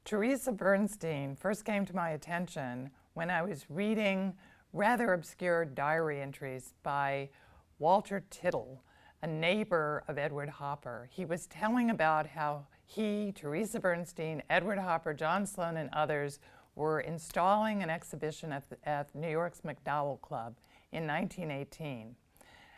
Theresa Bernstein first came to my attention when I was reading rather obscure diary entries by Walter Tittle, a neighbor of Edward Hopper. He was telling about how he, Theresa Bernstein, Edward Hopper, John Sloan, and others were installing an exhibition at New York's MacDowell Club in 1918.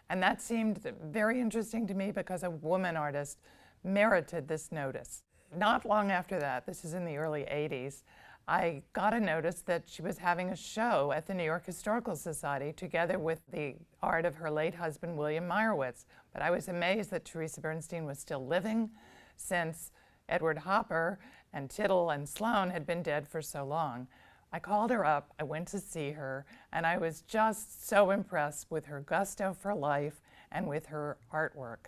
And that seemed very interesting to me because a woman artist merited this notice. Not long after that, this is in the early 80s, I got a notice that she was having a show at the New York Historical Society together with the art of her late husband, William Meyerowitz. But I was amazed that Theresa Bernstein was still living, since Edward Hopper and Tittle and Sloan had been dead for so long. I called her up, I went to see her, and I was just so impressed with her gusto for life and with her artwork.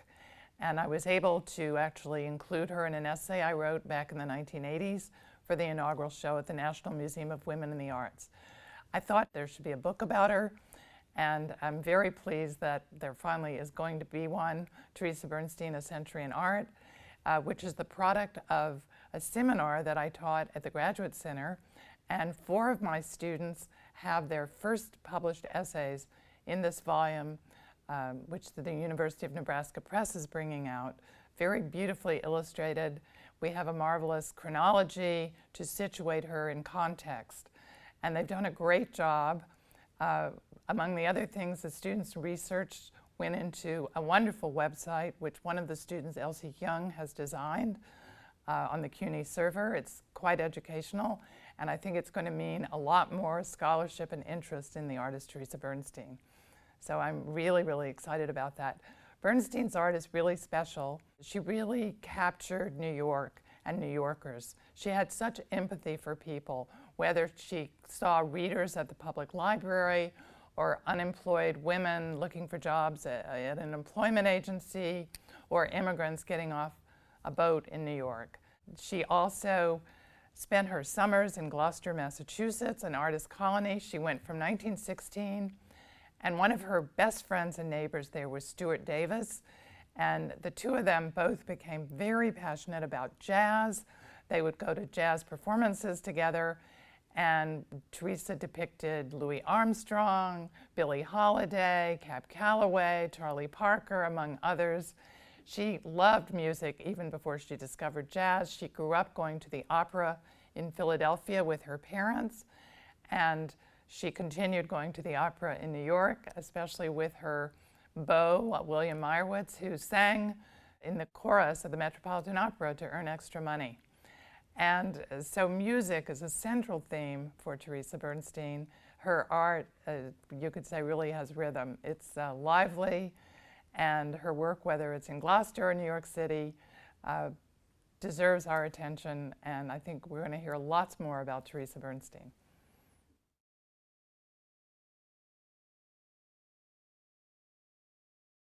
And I was able to actually include her in an essay I wrote back in the 1980s for the inaugural show at the National Museum of Women in the Arts. I thought there should be a book about her, and I'm very pleased that there finally is going to be one, Theresa Bernstein, A Century in Art, which is the product of a seminar that I taught at the Graduate Center, and 4 of my students have their first published essays in this volume, which the University of Nebraska Press is bringing out, very beautifully illustrated. We have a marvelous chronology to situate her in context. And they've done a great job. Among the other things, the students' research went into a wonderful website, which one of the students, Elsie Young, has designed on the CUNY server. It's quite educational, and I think it's going to mean a lot more scholarship and interest in the artist Theresa Bernstein. So I'm really, really excited about that. Bernstein's art is really special. She really captured New York and New Yorkers. She had such empathy for people, whether she saw readers at the public library or unemployed women looking for jobs at an employment agency or immigrants getting off a boat in New York. She also spent her summers in Gloucester, Massachusetts, an artist colony. She went from 1916. And one of her best friends and neighbors there was Stuart Davis, and the two of them both became very passionate about jazz. They would go to jazz performances together, and Theresa depicted Louis Armstrong, Billie Holiday, Cab Calloway, Charlie Parker, among others. She loved music even before she discovered jazz. She grew up going to the opera in Philadelphia with her parents, and she continued going to the opera in New York, especially with her beau, William Meyerowitz, who sang in the chorus of the Metropolitan Opera to earn extra money. And so music is a central theme for Theresa Bernstein. Her art, you could say, really has rhythm. It's lively, and her work, whether it's in Gloucester or New York City, deserves our attention, and I think we're going to hear lots more about Theresa Bernstein.